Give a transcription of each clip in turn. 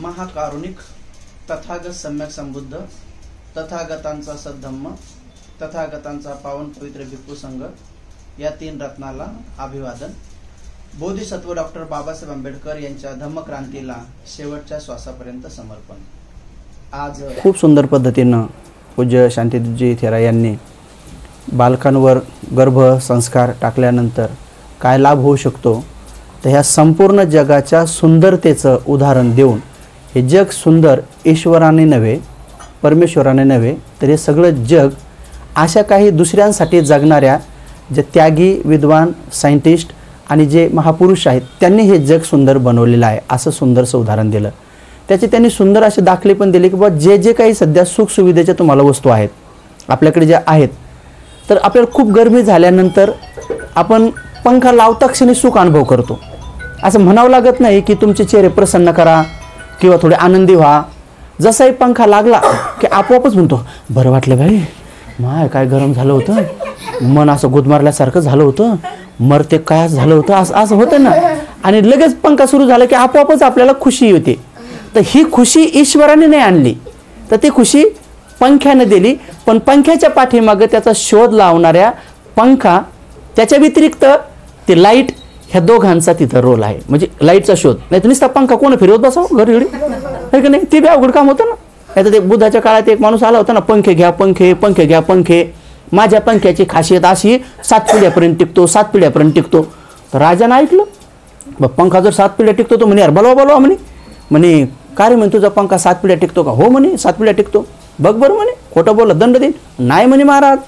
महाकारुणिक, तथागत सम्यक संबुद्ध, तथागतांचा सद्धम्म, तथागतांचा पावन पवित्र भिक्खू संघ या 3 रत्नाला अभिवादन. बोधिसत्व डॉक्टर बाबासाहेब आंबेडकर यांच्या धम्मक्रांतीला शेवटच्या श्वासापर्यंत समर्पण. आज खूप सुंदर पद्धतीनं पूज्य शांतीजी थेरा यांनी बालकांवर गर्भसंस्कार टाकल्यानंतर काय लाभ होऊ शकतो तर ह्या संपूर्ण जगाच्या सुंदरतेचं उदाहरण देऊन हे जग सुंदर ईश्वराने नव्हे, परमेश्वराने नव्हे, तर हे सगळं जग अशा काही दुसऱ्यांसाठी जगणाऱ्या जे त्यागी, विद्वान, सायंटिस्ट आणि जे महापुरुष आहेत त्यांनी हे जग सुंदर बनवलेलं आहे असं सुंदरसं उदाहरण दिलं. त्याचे त्यांनी सुंदर असे दाखले पण दिले की बाबा जे काही सध्या सुखसुविधेच्या तुम्हाला वस्तू आहेत आपल्याकडे ज्या आहेत, तर आपल्याला खूप गरमी झाल्यानंतर आपण पंखा लावता क्षणी सुख अनुभव करतो. असं म्हणावं लागत नाही की तुमचे चेहरे प्रसन्न करा किंवा थोडे आनंदी व्हा. जसाही पंखा लागला की आपोआपच म्हणतो बरं वाटलं भाई, माय काय गरम झालं होतं, मन असं गुदमारल्यासारखं झालं होतं, मरते काय झालं होतं, असं होतं ना. आणि लगेच पंखा सुरू झाला की आपोआपच आपल्याला खुशी होते. तर ही खुशी ईश्वराने नाही आणली, तर ती खुशी पंख्याने दिली. पण पंख्याच्या पाठीमागं त्याचा शोध लावणाऱ्या पंखा, त्याच्या व्यतिरिक्त ते लाईट, ह्या दोघांचा तिथं रोल आहे. म्हणजे लाईटचा शोध, नाही तर नुसता पंखा कोण फिरवत बसावं घरी घरी, आहे का नाही? ते बी अवघड काम होतं ना. नाही तर ते बुद्धाच्या काळात एक माणूस आला होता ना, पंखे घ्या पंखे, पंखे घ्या पंखे. माझ्या पंख्याची खासियत अशी 7 पिढ्यापर्यंत टिकतो, 7 पिढ्यापर्यंत टिकतो. तर राजानं ऐकलं, बघ पंखा जर 7 पिढ्या टिकतो तो म्हणे यार बोलवा म्हणे काय रे म्हणे तुझा पंखा 7 पिढ्या टिकतो का? हो म्हणे 7 पिढ्या टिकतो. बघ बरं म्हणे, खोटं बोललं दंड देईन. नाही म्हणे महाराज,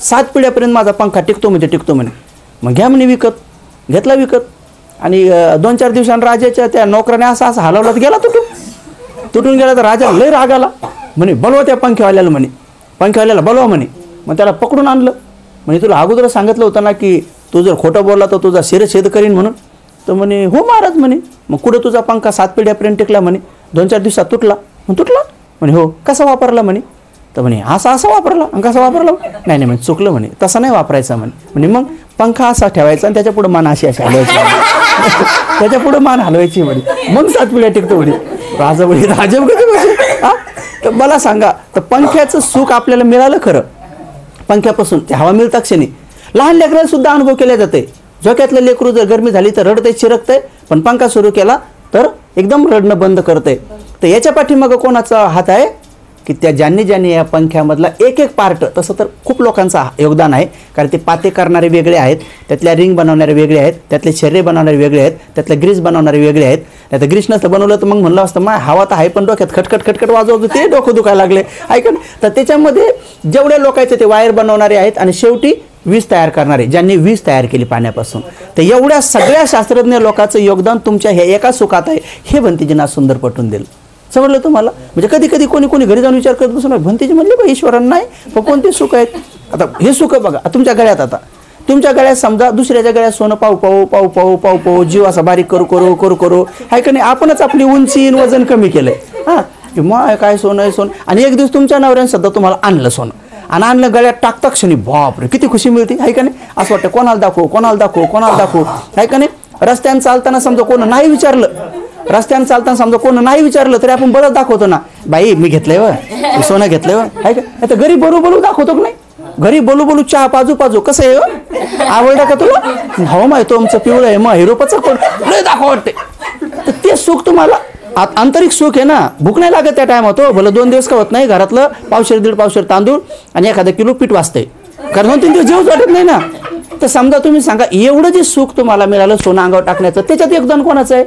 7 पिढ्यापर्यंत माझा पंखा टिकतो म्हणजे टिकतो म्हणे. मग घ्या म्हणे विकत. घेतला विकत आणि 2-4 दिवसांनी राजाच्या त्या नोकराने असा हलवला तर गेला तुटून गेला. तर राजा लय राग आला, म्हणे बोलवा त्या पंख्यावाल्याला, म्हणे पंख्यावाल्याला बोलवा म्हणे. मग त्याला पकडून आणलं. म्हणजे तुला अगोदर सांगितलं होतं ना की तू जर खोटं बोलला तर तुझा शिरच्छेद करीन म्हणून. तर म्हणे हो महाराज म्हणे. मग कुठं तुझा पंखा 7 पिढ्यापर्यंत टिकला म्हणे, 2-4 दिवसात तुटला. मग तुटला म्हणे हो. कसा वापरला म्हणे? तर म्हणे असा वापरला. कसा वापरला? नाही म्हणे चुकलं म्हणे, तसा नाही वापरायचा म्हणे. मग पंखा असा ठेवायचा आणि त्याच्या पुढे मान अशी हलवायची, त्याच्या पुढे मान हलवायची म्हणे, मग 7 पिढ्या टिकतो म्हणे. राजा म्हणे हा. तर मला सांगा, तर पंख्याचं सुख आपल्याला मिळालं खरं पंख्यापासून, ते हवा मिळता क्षणी. लहान लेकराला सुद्धा अनुभव केला जाते. झोक्यातलं लेकरू जर गरमी झाली तर रडतंय, चिरकतंय, पण पंखा सुरू केला तर एकदम रडणं बंद करतंय. तर याच्या पाठीमागं कोणाचा हात आहे की त्या ज्यांनी या पंख्यामधला एक पार्ट, तसं तर खूप लोकांचं योगदान आहे. कारण ते पाते करणारे वेगळे आहेत, त्यातल्या रिंग बनवणारे वेगळे आहेत, त्यातले शर्रे बनवणारे वेगळे आहेत, त्यातल्या ग्रीस बनवणारे वेगळे आहेत. नाही तर ग्रीस नसतं बनवलं तर मग म्हणलं असतं मग हवा तर आहे पण डोक्यात खटखट वाजवतो, ते डोकं दुखायला लागले ऐका. तर त्याच्यामध्ये जेवढे लोकांचे ते वायर बनवणारे आहेत आणि शेवटी वीज तयार करणारे, ज्यांनी वीज तयार केली पाण्यापासून. तर एवढ्या सगळ्या शास्त्रज्ञ लोकांचं योगदान तुमच्या ह्या एका सुखात आहे, हे भंतेजींना सुंदर पटवून दिलं. समजलं तुम्हाला? म्हणजे कधी कोणी घरी जाऊन विचार करत बसून भंतेजी म्हणले बा ईश्वरांना नाही पण कोणते सुख आहेत. आता हे सुख बघा तुमच्या गळ्यात. आता तुमच्या गळ्यात समजा दुसऱ्याच्या गळ्यात सोनं पाहू जीव असा बारीक करू आहे का नाही. आपणच आपली उंची वजन कमी केलंय. हां की मग काय सोनं आहे सोनं. आणि एक दिवस तुमच्या नवऱ्याने सध्या तुम्हाला आणलं सोनं आणि आणलं गळ्यात टाकता क्षणी बापरे किती खुशी मिळते आहे का नाही. असं वाटतं कोणाला दाखवू आहे का नाही. रस्त्यानं चालताना समजा कोण नाही विचारलं तरी आपण बरंच दाखवतो ना, बाई मी घेतलंय व सोनं घेतलंय व आहे का. आता घरी बोलू दाखवतो की नाही. घरी बोलू चहा पाजू कसं आहे आवडलं का तुला? हो माय तो आमचं पिवळं आहे, मग हिरोपाचं कोण लय दाखव वाटते. तर ते सुख तुम्हाला आंतरिक सुख आहे ना. भूक नाही लागत त्या टाइम होतो. भलं 2 दिवस का होत नाही. घरातलं 1.5 पावशेर तांदूळ आणि एखादा किलो पीठ वाचतंय, कारण 2-3 दिवस जेवच वाटत नाही ना. तर समजा तुम्ही सांगा एवढं जे सुख तुम्हाला मिळालं सोनं अंगावर टाकण्याचं, त्याच्यात योगदान कोणाचं आहे?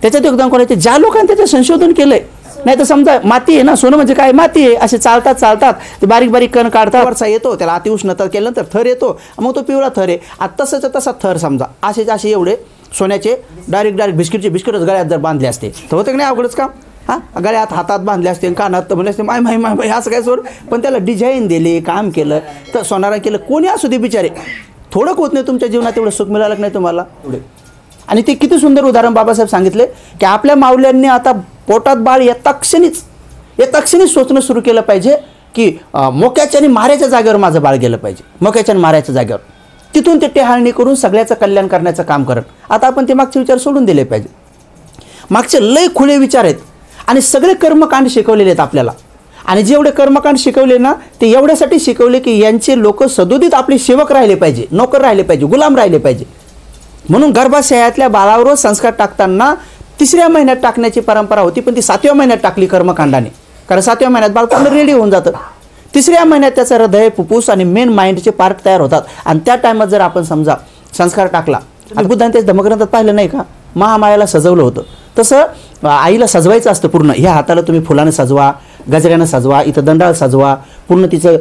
ज्या लोकांनी त्याचं संशोधन केलंय. नाही तर समजा माती आहे ना, सोनं म्हणजे काय, माती आहे. असे चालतात ते बारीक कण काढतात, वरचा येतो, त्याला अतिउष्णता केल्यानंतर थर येतो, मग तो पिवळा थर आहे. आता तसा थर समजा असे एवढे सोन्याचे डायरेक्ट बिस्किटच गळ्यात जर बांधले असते तर होतं की नाही अवघडच काम. हां गळ्यात हातात बांधले असते, कानात तर म्हणले असते माय असं काय सोड. पण त्याला डिझाईन दिले, काम केलं, तर सोनारा केलं, कोणी असू दे बिचारे. थोडं होत नाही तुमच्या जीवनात एवढं सुख मिळालं नाही तुम्हाला एवढे. आणि ते किती सुंदर उदाहरण बाबासाहेब सांगितले की आपल्या माऊल्यांनी आता पोटात बाळ येता क्षणीच सोचणं सुरू केलं पाहिजे की मोक्याच्या आणि माऱ्याच्या जागेवर माझं बाळ गेलं पाहिजे. मोक्याच्या आणि माऱ्याच्या जागेवर तिथून ते टेहाळणी करून सगळ्याचं कल्याण करण्याचं काम करत. आता आपण ते मागचे विचार सोडून दिले पाहिजे. मागचे लय खुले विचार आहेत आणि सगळे कर्मकांड शिकवलेले आहेत आपल्याला. आणि जेवढे कर्मकांड शिकवले ना ते एवढ्यासाठी शिकवले की यांचे लोक सदोदित आपले सेवक राहिले पाहिजे, नोकर राहिले पाहिजे, गुलाम राहिले पाहिजे. म्हणून गर्भाशयातल्या बाळावर संस्कार टाकताना 3ऱ्या महिन्यात टाकण्याची परंपरा होती, पण ती 7व्या महिन्यात टाकली कर्मकांडाने. कारण 7व्या महिन्यात बाळ पूर्ण रेडी होऊन जातं. 3ऱ्या महिन्यात त्याचं हृदय, फुफ्फुस आणि मेन माइंडचे पार्ट तयार होतात. आणि त्या टायमात जर आपण समजा संस्कार टाकला, आणि बुद्धाने त्याच धर्मग्रंथात पाहिलं नाही का, महामायाला सजवलं होतं, तसं आईला सजवायचं असतं पूर्ण. ह्या हाताला तुम्ही फुलानं सजवा, गजऱ्यानं सजवा, इथं दंडाळ सजवा, पूर्ण तिचं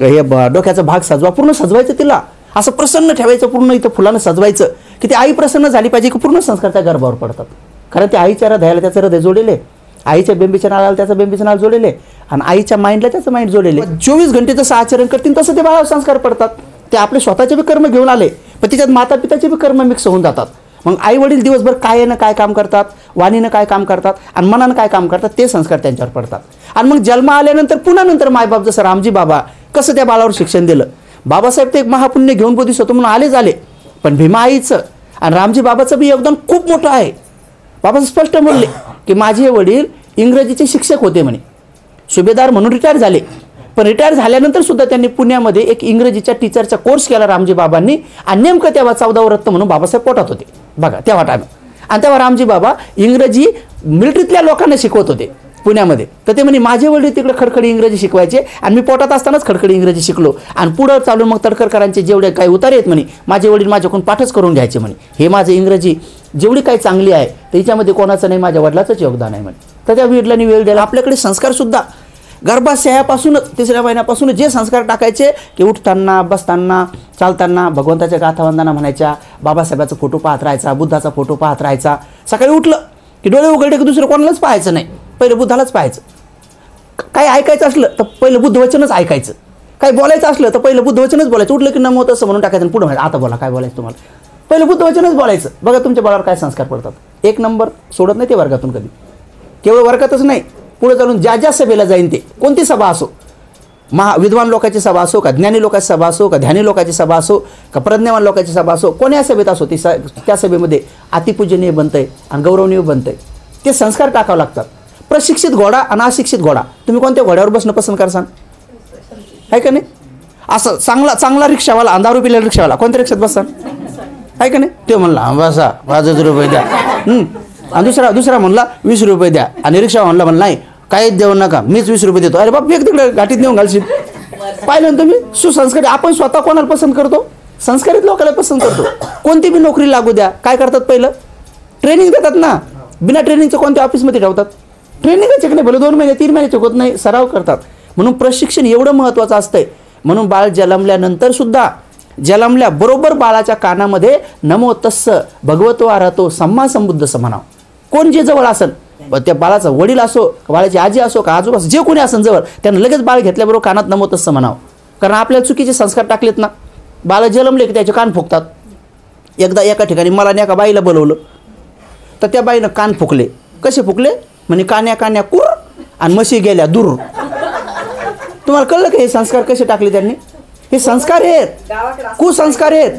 हे डोक्याचा भाग सजवा, पूर्ण सजवायचं तिला, असं प्रसन्न ठेवायचं, पूर्ण इथं फुलानं सजवायचं की ती आई प्रसन्न झाली पाहिजे की पूर्ण संस्कार त्या गर्भावर पडतात. कारण त्या आईच्या हृदयाला त्याचं हृदय जोडलेले, आईच्या बेंबीच्या नाळाला त्याचं बेंबीचं नाळ जोडलेले, आणि आईच्या माइंडला त्याचं माइंड जोडलेले. 24 घंटे जसं आचरण करतील तसं ते बाळावर संस्कार पडतात. ते आपले स्वतःचे बी कर्म घेऊन आले, पण त्याच्यात माता पिताचे बी कर्म मिक्स होऊन जातात. मग आई वडील दिवसभर कायेनं काय काम करतात, वाणीनं काय काम करतात आणि मनानं काय काम करतात, ते संस्कार त्यांच्यावर पडतात. आणि मग जन्म आल्यानंतर पुन्हा नंतर मायबाप, जसं रामजी बाबा कसं त्या बाळावर शिक्षण दिलं. बाबासाहेब ते एक महापुण्य घेऊन बोधिसत्व म्हणून आले, पण भीमा आईचं आणि रामजी बाबाचं बी योगदान खूप मोठं आहे. बाबा स्पष्ट म्हणले की माझे वडील इंग्रजीचे शिक्षक होते म्हणे, सुभेदार म्हणून रिटायर झाले, पण रिटायर झाल्यानंतर सुद्धा त्यांनी पुण्यामध्ये एक इंग्रजीच्या टीचरचा कोर्स केला रामजी बाबांनी. आणि नेमकं तेव्हा 14व रत्न म्हणून बाबासाहेब पोटात होते बघा तेव्हा टाइम. आणि तेव्हा रामजी बाबा इंग्रजी मिलिटरीतल्या लोकांना शिकवत होते पुण्यामध्ये. तर ते म्हणे माझे वडील तिकडे खडखडी इंग्रजी शिकवायचे आणि मी पोटात असतानाच खडखडी इंग्रजी शिकलो. आणि पुढं चालून मग तडकरकरांचे जेवढे काही उतारे आहेत म्हणे माझे वडील माझ्याकडून पाठच करून घ्यायचे म्हणे. हे माझे इंग्रजी जेवढी काही चांगली आहे त्याच्यामध्ये कोणाचं नाही, माझ्या वडिलाचंच योगदान आहे म्हणे. तर त्या वडिलांनी वेळ दिला. आपल्याकडे संस्कारसुद्धा गर्भाशयापासूनच 3ऱ्या महिन्यापासून जे संस्कार टाकायचे की उठताना, बसताना, चालताना भगवंताच्या गाथावंदना म्हणायच्या, बाबासाहेबाचा फोटो पाहत राहायचा, बुद्धाचा फोटो पाहत राहायचा. सकाळी उठलं की डोळे उघडले की दुसरं कोणालाच पाहायचं नाही, पहिलं बुद्धालाच पाहायचं. काही ऐकायचं असलं तर पहिलं बुद्धवचनच ऐकायचं, काही बोलायचं असलं तर पहिलं बुद्धवचनच बोलायचं. उठलं की नमो तसं म्हणून टाकायचं, पुढं म्हणायचं आता बोला काय बोलायचं तुम्हाला, पहिलं बुद्धवचनच बोलायचं. बघा तुमच्या बाळावर काय संस्कार पडतात. 1 नंबर सोडत नाही ते वर्गातून कधी, केवळ वर्गातच नाही, पुढे चालून ज्या ज्या सभेला जाईन ते, कोणती सभा असो, विद्वान लोकांची सभा असो का, ज्ञानी लोकांची सभा असो का, ध्यानी लोकांची सभा असो का, प्रज्ञावान लोकांची सभा असो, कोण्या सभेत असो, ती त्या सभेमध्ये अतिपूजनीय बनतंय आणि गौरवनीय बनतंय. ते संस्कार टाकावं लागतात. प्रशिक्षित घोडा आणि अशिक्षित घोडा, तुम्ही कोणत्या घोड्यावर बसणं पसंत करसान, आहे का नाही? असं चांगला रिक्षावाला, 10 रुपयाला रिक्षावाला कोणत्या रिक्षात बससान, आहे का नाही? ते म्हणला बसा 5 रुपये द्या, आणि दुसरा म्हणला 20 रुपये द्या, आणि रिक्षा म्हणला नाही काहीच देऊ नका, मीच 20 रुपये देतो. अरे बाप एक तिकडे गाठीत नेऊन घालशील. पाहिलं तुम्ही सुसंस्कारी. आपण स्वतः कोणाला पसंत करतो, संस्कारित लोकांना पसंत करतो. कोणती बी नोकरी लागू द्या, काय करतात पहिलं ट्रेनिंग देतात ना. बिना ट्रेनिंगचं कोणत्या ऑफिसमध्ये ठेवतात, ट्रेनिंगच नाही, भले 2 महिने 3 महिने चुकत नाही, सराव करतात. म्हणून प्रशिक्षण एवढं महत्त्वाचं असतंय. म्हणून बाळ जन्मल्यानंतर सुद्धा जन्मल्याबरोबर बाळाच्या कानामध्ये नमो तस्स भगवतो आरहतो सम्मा संबुद्धस म्हणावं. कोण जे जवळ असेल, त्या बाळाचा वडील असो, बाळाची आजी असो का आजोबा, जे कोणी असेल जवळ, त्यांना लगेच बाळ घेतल्याबरोबर कानात नमो तस्स म्हणावं. कारण आपल्याला चुकीचे संस्कार टाकलेत ना. बाळ जन्मले की त्याचे कान फुकतात. एकदा एका ठिकाणी मला एका बाईला बोलवलं, तर त्या बाईनं कान फुकले. कसे फुकले म्हणे, कान्या कान्या कुर आणि म्हशी गेल्या दूर. तुम्हाला कळलं का हे संस्कार कसे टाकले त्यांनी? हे संस्कार आहेत, कुसंस्कार आहेत.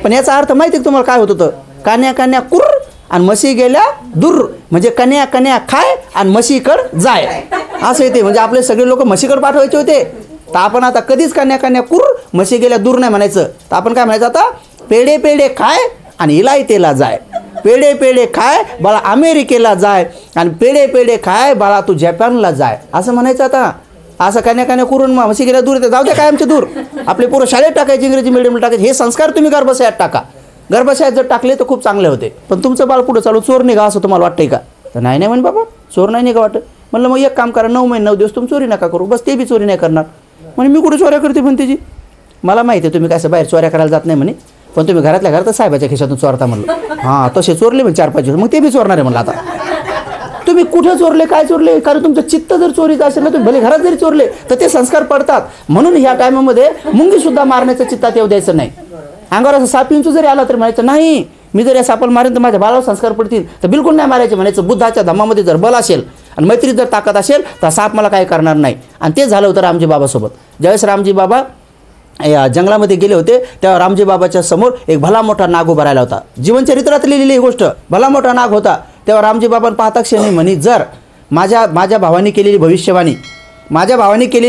पण याचा अर्थ माहिती आहे तुम्हाला काय होत होतं? कान्या कान्या कुर आणि म्हशी गेल्या दूर, म्हणजे कन्या कन्या खाय आणि म्हशीकड जाय असं येते. म्हणजे आपले सगळे लोक म्हशीकड पाठवायचे होते, तर आपण आता कधीच कन्या कन्या कुर म्हशी गेल्या दूर नाही म्हणायचं. तर आपण काय म्हणायचं आता, पेढे पेढे खाय आणि इलायतेला जाय. पेढे पेढे खाय बाळा अमेरिकेला जाय, आणि पेढे पेढे खाय बाळा तू जपानला जाय असं म्हणायचं. आता असं कन्या कन्या करून म्हशी गेल्या दूर, जाऊ द्या काय आमच्या दूर. आपले पोरं शाळेत टाकायचे, इंग्रजी मिडियमला टाकायचे. हे संस्कार तुम्ही गर्भाशयात टाका. गर्भाशयात जर टाकले तर खूप चांगले होते. पण तुमचं बाळ पुढं चालू चोर निघा असं तुम्हाला वाटतंय का? तर नाही म्हणे बाबा चोर नाही निघा वाटत. म्हणलं मग एक काम करा, 9 महिने 9 दिवस तुम्ही चोरी नका करू, बस ते बी चोरी नाही करणार. म्हणजे मी कुठे चोऱ्या करते पण त्याची मला माहिती आहे, तुम्ही काय बाहेर चोऱ्या करायला जात नाही म्हणे, पण तुम्ही घरातल्या घरातच साहेबाच्या खिशातून चोरता म्हणलं. हां तसे चोरले म्हणजे 4-5 दिवस, मग ते बी चोरणार आहे म्हणलं. आता तुम्ही कुठं चोरले, काय चोरले? कारण तुमचं चित्त जर चोरीचं असेल ना, तुम्ही भले घरात जरी चोरले तर ते संस्कार पडतात. म्हणून ह्या टायमामध्ये मुंगीसुद्धा मारण्याचं चित्तात येऊ द्यायचं नाही. अंगावर असं साप इंचू जरी आला तर म्हणायचं नाही, मी जर या सापाला मारेन तर माझ्या बाळावर संस्कार पडतील, तर बिलकुल नाही मारायचे म्हणायचं. बुद्धाच्या धम्मामध्ये जर बल असेल आणि मैत्रीत जर ताकद असेल तर साप मला काय करणार नाही. आणि ते झालं होतं रामजी बाबासोबत. ज्यावेळेस रामजी बाबा या जंगलामध्ये गेले होते तेव्हा रामजी बाबाच्या समोर एक भला मोठा नाग उभा राहिला होता. जीवनचरित्रात लिहिलेली ही गोष्ट. भला मोठा नाग होता. तेव्हा रामजी बाबांना पाहता क्षणी म्हणे, जर माझ्या भावाने केलेली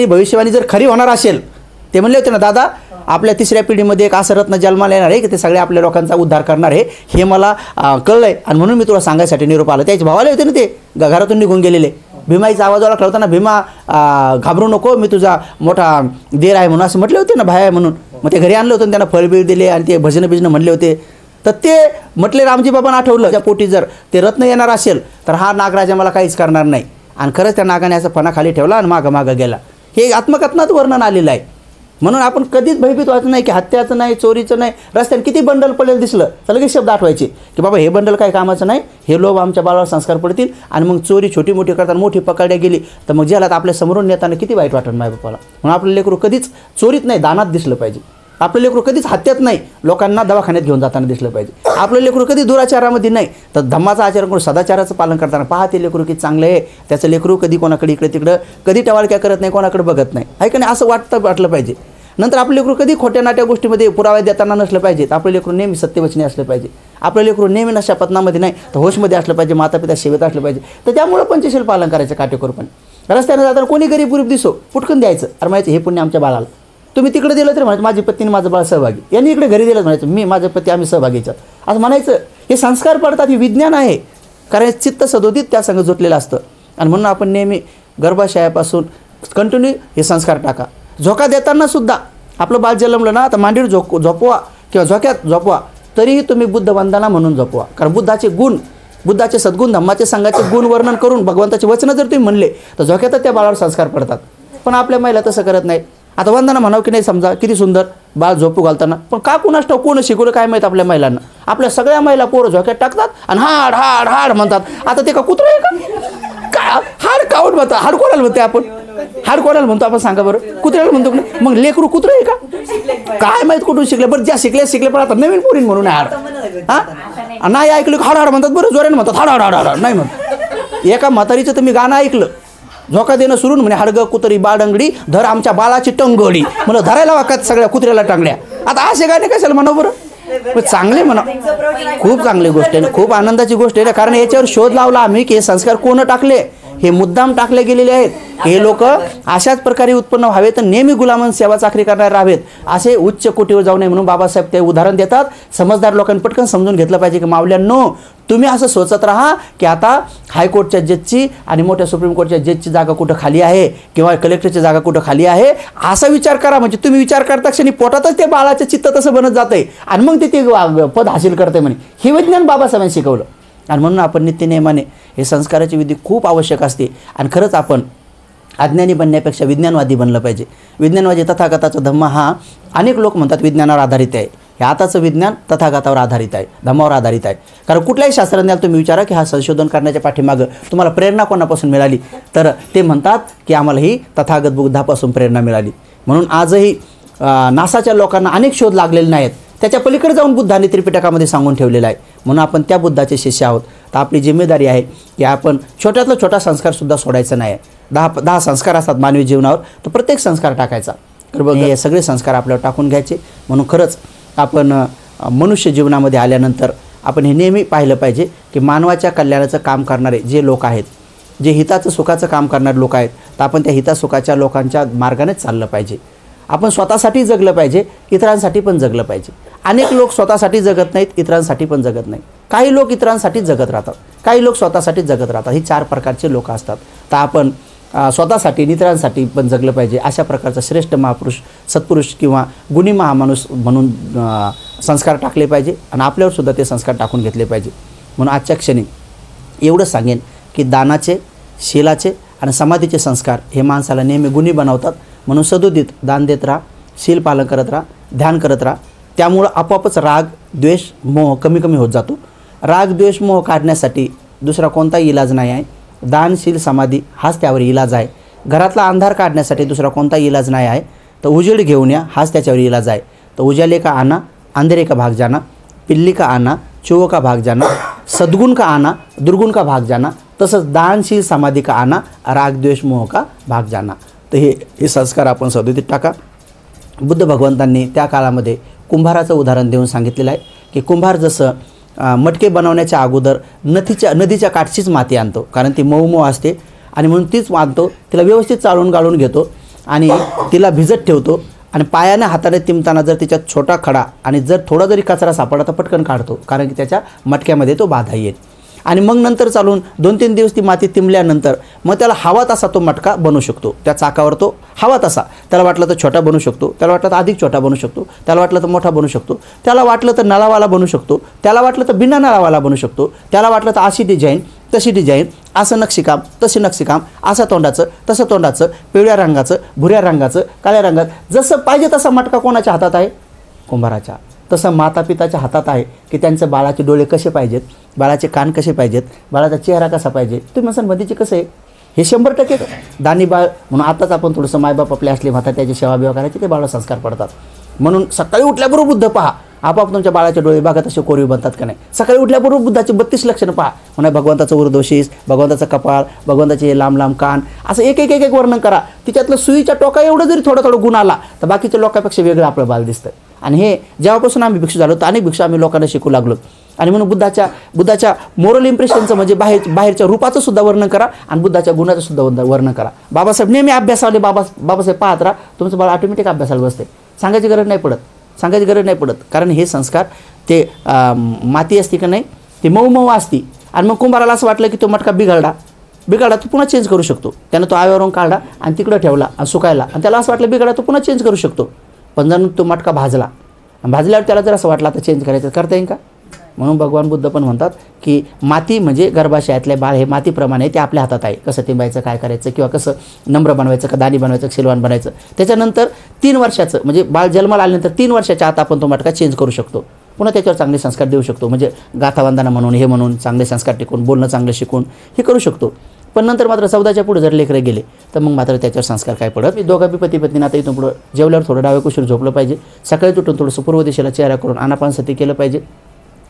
भविष्यवाणी जर खरी होणार असेल, ते म्हणले होते ना, दादा आपल्या 3ऱ्या पिढीमध्ये एक असं रत्न जन्माला येणार आहे की ते सगळ्या आपल्या लोकांचा उद्धार करणार आहे, हे मला कळलं आहे आणि म्हणून मी तुला सांगायसाठी निरोप आला. त्याचे भावाले होते ना, ते घरातून निघून गेलेले. भीमाईचा आवाज ओळखला होता ना, भीमा घाबरू नको, मी तुझा मोठा देर आहे म्हणून असं म्हटले होते ना, भाई आहे म्हणून. मग ते घरी आणलं होतं, त्यांना फळबीळ दिले आणि ते भजनं बिजनं म्हणले होते. तर ते म्हटले रामजी बाबांना आठवलं, त्या पोटी जर ते रत्न येणार असेल तर हा नागराजा मला काहीच करणार नाही. आणि खरंच त्या नागाने असं फणा खाली ठेवला आणि मागं गेला. हे आत्मकथनात वर्णन आलेलं आहे. म्हणून आपण कधीच भयभीत व्हायचं नाही की हत्याचं नाही, चोरीचं नाही. रस्त्याने किती बंडल पडलेलं दिसलं तर लगेच शब्द आठवायचे की बाबा हे बंडल काही कामाचं नाही, हे लोभ आमच्या बाळावर संस्कार पडतील. आणि मग चोरी छोटी मोठी करताना मोठी पकडल्या गेली तर मग ज्याला आपल्या समोरून नेताना किती वाईट वाटतं माय बापाला. म्हणून आपलं लेकरू कधीच चोरीत नाही, दानात दिसलं पाहिजे. आपलं लेकरू कधीच हत्यात नाही, लोकांना दवाखान्यात घेऊन जाताना दिसलं पाहिजे. आपलं लेकरू कधी दुराचारामध्ये नाही, तर धम्माचा आचरण करून सदाचाराचं पालन करताना पहा ते लेकरू किती चांगलं आहे. त्याचं लेकरू कधी कोणाकडे इकडे तिकडं कधी टवाळक्या करत नाही, कोणाकडे बघत नाही, आहे का नाही, असं वाटलं पाहिजे. नंतर आपलं लेकरू कधी खोट्या नाट्या गोष्टीमध्ये पुरावा देताना नसलं पाहिजे. आपलं लेकरू नेहमी सत्यवचनी असलं पाहिजे. आपलं लेकरू नेहमी नशा पतनामध्ये नाही तर होशमध्ये असलं पाहिजे, मातापिता सेवेत असलं पाहिजे. तर त्यामुळं पंचशील पालन करायचं काटेकोरपणे. रस्त्याने जाताना कोणी गरीब गुरीब दिसो पुटकन द्यायचं, अरे म्हणायचं हे पुण्य आमच्या बाळाला. तुम्ही तिकडे दिलं तरी म्हणायचं माझी पत्नी माझं बाळ सहभागी, यांनी इकडे घरी दिलं म्हणायचं मी माझं पती आम्ही सहभागीचं असं म्हणायचं. हे संस्कार पडतात, हे विज्ञान आहे. कारण चित्त सदोदित त्या संग जोडलेलं असतं. आणि म्हणून आपण नेहमी गर्भाशयापासून कंटिन्यू हे संस्कार टाका. झोका देताना सुद्धा आपलं बाळ जन्मलं ना तर मांडीवर झोपवा किंवा झोक्यात झोपवा, तरीही तुम्ही बुद्ध वंदना म्हणून झोपवा. कारण बुद्धाचे गुण, बुद्धाचे सद्गुण, धम्माचे संघाचे गुण वर्णन करून भगवंताचे वचनं जर तुम्ही म्हणले तर झोक्यातच त्या बाळावर संस्कार पडतात. पण आपल्या महिला तसं करत नाही. आता वंदना म्हणावं की नाही, समजा किती सुंदर बाळ झोपू घालताना, पण का कुणास ठाऊक कोण शिकवलं काय माहीत आपल्या महिलांना. आपल्या सगळ्या महिला पोरं झोक्यात टाकतात आणि हाड हाड हाड म्हणतात. आता ते का कुत्रं आहे का हाड काऊन म्हणतात, हाड कोणाला म्हणते आपण, हाड कोणाला म्हणतो आपण सांगा बरं, कुत्र्याला म्हणतो की नाही. मग लेकरू कुत्रं आहे का काय माहीत कुठून शिकले. बरं ज्या शिकले पण आता नवीन पोरीन म्हणून हाड हां नाही ऐकलं हाड हाड म्हणतात, बरं जोराने म्हणतात हाड हाड हाड हाड नाही म्हणतात. एका म्हातारीचं तुम्ही गाणं ऐकलं, झोका देणं सुरून म्हणे हाडगं कुत्री बाडंगडी धर आमच्या बाळाची टंगडी, म्हणून धरायला वाकत सगळ्या कुत्र्याला टांगड्या. आता असे गाणे कशाला म्हणा बरं, चांगले म्हणा, खूप चांगली गोष्ट आहे, खूप आनंदाची गोष्ट आहे. कारण याच्यावर शोध लावला आम्ही की हे संस्कार कोण टाकले, हे मुद्दाम टाकले गेलेले आहेत. हे लोक अशाच प्रकारे उत्पन्न व्हावे तर नेहमी गुलामान सेवा चाकरी करणारे राहावेत, असे उच्च कोटीवर जाऊ नये म्हणून बाबासाहेब ते उदाहरण देतात. समजदार लोकांनी पटकन समजून घेतलं पाहिजे की मावल्यांनो तुम्ही असं सोचत राहा की आता हायकोर्टच्या जजची आणि मोठ्या सुप्रीम कोर्टच्या जजची जागा कुठं खाली आहे किंवा कलेक्टरची जागा कुठं खाली आहे, असा विचार करा. म्हणजे तुम्ही विचार करता क्षणी पोटातच ते बाळाचं चित्त तसं बनत जातंय आणि मग ते पद हासिल करते म्हणे. हे विज्ञान बाबासाहेबांनी शिकवलं. आणि म्हणून आपण नित्यनेमाने हे संस्काराची विधी खूप आवश्यक असते. आणि खरंच आपण अज्ञानी बनण्यापेक्षा विज्ञानवादी बनलं पाहिजे. विज्ञानवादी तथागताचा धम्म हा अनेक लोक म्हणतात विज्ञानावर आधारित आहे. हे आताचं विज्ञान तथागतावर आधारित आहे, धम्मावर आधारित आहे. कारण कुठल्याही शास्त्रज्ञाला तुम्ही विचारा की हा संशोधन करण्याच्या पाठीमागं तुम्हाला प्रेरणा कोणापासून मिळाली, तर ते म्हणतात की आम्हाला ही तथागत बुद्धापासून प्रेरणा मिळाली. म्हणून आजही नासाच्या लोकांना अनेक शोध लागलेले नाहीत, त्याच्या पलीकडे जाऊन बुद्धाने त्रिपिटकामध्ये सांगून ठेवलेलं आहे. म्हणून आपण त्या बुद्धाचे शिष्य आहोत. तर आपली जिम्मेदारी आहे की आपण छोट्यातला छोटा संस्कारसुद्धा सोडायचा नाही. 10 संस्कार असतात मानवी जीवनावर, तर प्रत्येक संस्कार टाकायचा. तर बघ हे सगळे संस्कार आपल्यावर टाकून घ्यायचे. म्हणून खरंच आपण मनुष्य जीवनामध्ये आल्यानंतर आपण हे नेहमी पाहिलं पाहिजे की मानवाच्या कल्याणाचं काम करणारे जे लोक आहेत, जे हिताचं सुखाचं काम करणारे लोक आहेत, तर आपण त्या हितासुखाच्या लोकांच्या मार्गानेच चाललं पाहिजे. आपण स्वतःसाठी जगलं पाहिजे, इतरांसाठी पण जगलं पाहिजे. अनेक लोक स्वतःसाठी जगत नाहीत, इतरांसाठी पण जगत नाहीत. काही लोक इतरांसाठी जगत राहतात, काही लोक स्वतःसाठी जगत राहतात. ही 4 प्रकारचे लोक असतात. तर आपण स्वतःसाठी इतरांसाठी पण जगलं पाहिजे. अशा प्रकारचा श्रेष्ठ महापुरुष, सत्पुरुष किंवा गुणी महामाणूस म्हणून संस्कार टाकले पाहिजे आणि आपल्यावर सुद्धा ते संस्कार टाकून घेतले पाहिजे. म्हणून आजच्या क्षणी एवढंच सांगेन की दानाचे, शीलाचे आणि समाधीचे संस्कार हे माणसाला नेहमी गुणी बनवतात. म्हणून सदोदित दान देत राहा, शील पालन करत राहा, ध्यान करत राहा. त्यामुळं आपोआपच राग, द्वेष, मोह कमी कमी होत जातो. राग, द्वेष, मोह काढण्यासाठी दुसरा कोणताही इलाज नाही आहे. दान, शील, समाधी हाच त्यावर इलाज आहे. घरातला अंधार काढण्यासाठी दुसरा कोणताही इलाज नाही आहे. तर उजेड घेऊन या हाच त्याच्यावर इलाज आहे. तर उजाले का आना, अंधेरे का भाग जाना, पिल्ली का आना, चुओ का भाग जाना, सद्गुण का आना, दुर्गुण का भाग जाना. तसंच दान, शील, समाधी का आना, राग, द्वेष, मोह का भाग जाना. तर हे संस्कार आपण सदोदित टाका. बुद्ध भगवंतांनी त्या काळामध्ये कुंभाराचं उदाहरण देऊन सांगितलेलं आहे की कुंभार जसं मटके बनवण्याच्या अगोदर नदीच्या काठचीच माती आणतो, कारण ती मऊ मऊ असते आणि म्हणून तीच बांधतो, तिला व्यवस्थित चालून गाळून घेतो आणि तिला भिजत ठेवतो आणि पायाने हाताने तिमताना जर तिच्यात छोटा खडा आणि जर थोडा जरी कचरा सापडला तर पटकन काढतो, कारण की त्याच्या मटक्यामध्ये तो बाधा येईल. आणि मग नंतर चालून 2-3 दिवस ती माती तिंबल्यानंतर मग त्याला हवा तसा तो मटका बनवू शकतो. त्या चाकावर तो हवा तसा, त्याला वाटलं तर छोटा बनवू शकतो, त्याला वाटलं तर अधिक छोटा बनवू शकतो, त्याला वाटलं तर मोठा बनवू शकतो, त्याला वाटलं तर नळावाला बनवू शकतो, त्याला वाटलं तर बिना नळावाला बनवू शकतो, त्याला वाटलं तर अशी डिझाईन तशी डिझाईन, असं नक्षीकाम तशी नक्षीकाम, असं तोंडाचं तसं तोंडाचं, पिवळ्या रंगाचं भुऱ्या रंगाचं काळ्या रंगात, जसं पाहिजे तसा मटका कोणाच्या हातात आहे? कुंभाराच्या. तसं मातापिताच्या हातात आहे की त्यांचं बाळाचे डोळे कसे पाहिजेत, बाळाचे कान कसे पाहिजेत, बाळाचा चेहरा कसा पाहिजे. तुम्ही म्हणसान भंतीचे कसं आहे, हे 100% दानी बाळ. म्हणून आताच आपण थोडंसं मायबाप आपले असले म्हणतात त्याची सेवा बिवा करायची, ते बाळा संस्कार पडतात. म्हणून सकाळी उठल्याबरोबर बुद्ध पहा, आपाप तुमच्या बाळाचे डोळे बघा तसे कोरीव बनतात का नाही. सकाळी उठल्याबरोबर बुद्धाचे 32 लक्षणं पहा. म्हणा भगवंताचं उर्ध्वशीस, भगवंताचं कपाळ, भगवंताचे लांब लांब कान, असं एक एक एक एक वर्णन करा. तिच्यातलं सुईच्या टोका एवढं जरी थोडं थोडं गुण आला तर बाकीच्या लोकांपेक्षा वेगळं आपलं बाळ दिसतं. आणि हे जेव्हापासून आम्ही भिक्षू झालो तर अनेक भिक्षू आम्ही लोकांना शिकू लागलो. आणि म्हणून बुद्धाच्या मोरल इम्प्रेशनचं म्हणजे बाहेरच्या रूपाचं सुद्धा वर्णन करा आणि बुद्धाच्या गुणाचं सुद्धा वर्णन करा. बाबासाहेब नेहमी अभ्यासाले बाबासाहेब पाहत राहा, तुमचं बाळ ऑटोमॅटिक अभ्यासाला बसते. सांगायची गरज नाही पडत, कारण हे संस्कार ते माती असते का नाही, ती मऊ असती. आणि मग कुंभाराला असं वाटलं की तो मटका बिघडला तो पुन्हा चेंज करू शकतो. त्यानं तो आव्यावरून काढला आणि तिकडं ठेवला आणि सुकायला, आणि त्याला असं वाटलं बिघडला तो पुन्हा चेंज करू शकतो. पण जर तो मटका भाजल्यावर त्याला जर असं वाटलं आता चेंज करायचं, करता येईल का? म्हणून भगवान बुद्ध पण म्हणतात की माती म्हणजे गर्भाशयातले बाळ हे मातीप्रमाणे ते आपल्या हातात आहे. कसं तिंबायचं, काय करायचं, किंवा कसं नम्र बनवायचं, का दानी बनवायचं, शिलवान बनायचं. त्याच्यानंतर 3 वर्षाचं म्हणजे बाळ जन्माला आल्यानंतर 3 वर्षाच्या आत आपण तो मटका चेंज करू शकतो. पुन्हा त्याच्यावर चांगले संस्कार देऊ शकतो. म्हणजे गाथावंदना म्हणून हे म्हणून चांगले संस्कार टिकून, बोलणं चांगलं शिकून हे करू शकतो. पण नंतर मात्र 14च्या पुढे जर लेकरं गेले तर मग मात्र त्याच्यावर संस्कार काय पडत. दोघा बी पती पत्नीनं आता इथून पुढं जेवल्यावर थोडं डावे कुशीवर झोपलं पाहिजे. सकाळी उठून थोडंसं पूर्व दिशेला चेहरा करून आनापानसती केलं पाहिजे.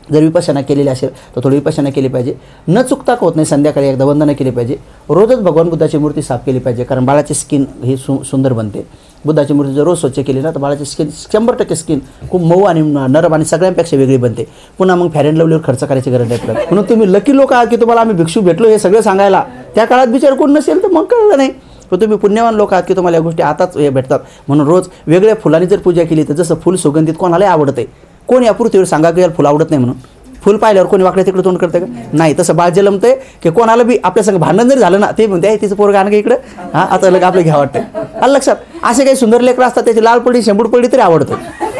जर विपश्यना केलेली असेल तर थोडी विपश्यना केली पाहिजे. न चुकता होत नाही, संध्याकाळी एकदा वंदना केली पाहिजे. रोजच भगवान बुद्धाची मूर्ती साफ केली पाहिजे, कारण बाळाची स्किन ही सुंदर बनते. बुद्धाची मूर्ती जर रोज स्वच्छ केली ना तर बाळाची स्किन 100% स्किन खूप मऊ आणि नरम आणि सगळ्यांपेक्षा वेगळी बनते. पुन्हा मग फेअर अँड लवलीवर खर्च करायची गरज नाही पडत. म्हणून तुम्ही लकी लोक आहात की तुम्हाला आम्ही भिक्षू भेटलो हे सगळं सांगायला. त्या काळात बिचार कोण नसेल तर मग कळलं नाही. पण तुम्ही पुण्यवान लोक आहात की तुम्हाला या गोष्टी आताच हे भेटतात. म्हणून रोज वेगळ्या फुलांनी जर पूजा केली तर जसं फुल सुगंधित कोणालाही आवडते. कोण या पृथ्वीवर सांगा की याला फुल आवडत नाही म्हणून. फुल पाहिल्यावर कोणी वाकडे तिकडे तोंड करते का? नाही. तसं बाळ जलमतंय की कोणाला बी आपल्या संग भांडण जरी झालं ना ते म्हणते तिचं पोरं आणखी इकडं आता लग आपलं घ्या वाटतं. आलं लक्षात? असे काही सुंदर लेकरं असतात त्याची लाल पडली शेंबूड पडली तरी आवडतं.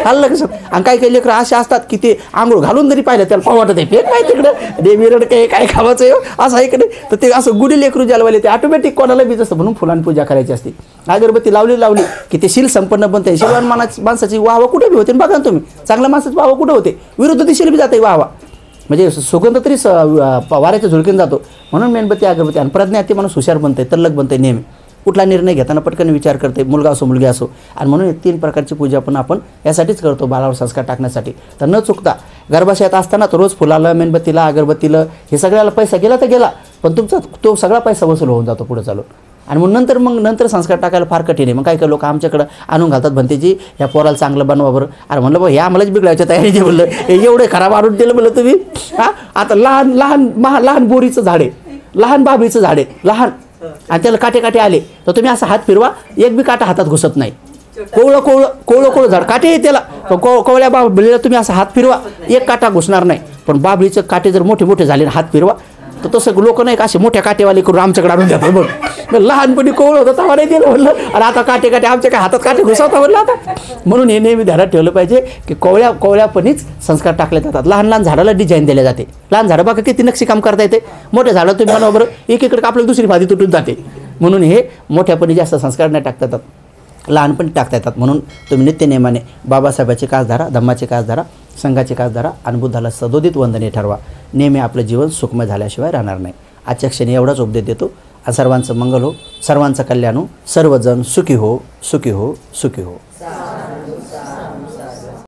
आलं लक्षात? आणि काही लेकरं असे असतात की ते आंघोळ घालून जरी पाहिलं त्याला पाव वाटत आहे फेक काय तिकडं देवीरड काय खावायचं असं आहे की तर ते असं गुढी लेकरू जलवाले ते ऑटोमॅटिक कोणाला बी जसं म्हणून फुलांनी पूजा करायची असते. अगरबत्ती लावली की ते शील संपन्न बनते. शिलवान माणसाची वाहवा कुठे बी होते बघा तुम्ही. चांगल्या माणसाची वाहवा कुठे होते? विरुद्ध दिशेला बी जाते वाहवा. म्हणजे सुगंध तरी वाऱ्याच्या झुळकेन जातो. म्हणून मेणबत्ती अगरबत्ती आणि प्रज्ञा ते माणूस हुशार बनते, तल्लक बनते. नेहमी कुठला निर्णय घेताना पटकन विचार करते, मुलगा असो मुलगी असो. आणि म्हणून 3 प्रकारची पूजा पण आपण यासाठीच करतो, बाळावर संस्कार टाकण्यासाठी. तर न चुकता गर्भाशयात असताना तर रोज फुलाला, मेणबत्तीला, अगरबत्तीला हे सगळ्याला पैसा गेला तर गेला, पण तुमचा तो सगळा पैसा वसूल होऊन जातो पुढे चालून. आणि मग नंतर संस्कार टाकायला फार कठीण आहे. मग काही लोक आमच्याकडं आणून घालतात भंतेजी ह्या पोराला चांगलं बनवा बरं. अरे म्हणलं बा हे आम्हालाच बिघडायच्या तयारीचे म्हणलं हे एवढे खराब आणून दिलं म्हणलं तुम्ही. आता लहान बोरीचं झाड आहे, लहान बाबळीचं झाड आहे, लहान, आणि त्याला काटे आले तर तुम्ही असा हात फिरवा, एक बी काटा हातात घुसत नाही. कोवळं झाड काटे आहे त्याला. कोवळ्या बाबळीला तुम्ही असा हात फिरवा, एक काटा घुसणार नाही. पण बाबळीचं काटे जर मोठे झाले हात फिरवा तर तसं लोक नाही का असे मोठ्या काटेवाले करून आमच्याकडे आणून देतात. बघ लहानपणी कोवळ होतं तवा नाही दिलं म्हणलं, आणि आता काटे आमच्या काय हातात काटे घुसवता म्हणलं आता. म्हणून हे नेहमी ध्यानात ठेवलं पाहिजे की कोवळ्यापणीच संस्कार टाकले जातात. लहान झाडाला डिझाईन दिले जाते. लहान झाडं बघा किती नक्षीकाम करता येते. मोठ्या झाडाला तुम्ही बनवा बरं, एकीकडे आपल्याला दुसरी भाजी तुटून जाते. म्हणून हे मोठ्यापणी जास्त संस्कार नाही टाकता येतात, लहानपणी टाकता येतात. म्हणून तुम्ही नित्यनेमाने बाबासाहेबाची कास धरा, धम्माची कास धरा, संघाची कास धरा आणि बुद्धाला सदोदित वंदनीय ठरवा. नेहमी आपलं जीवन सुखमय झाल्याशिवाय राहणार नाही. आजच्या क्षणी एवढाच उपदेश देतो. सर्वांचं मंगल हो, सर्वांचं कल्याण हो, सर्वजण सुखी हो, सुखी हो, सुखी हो.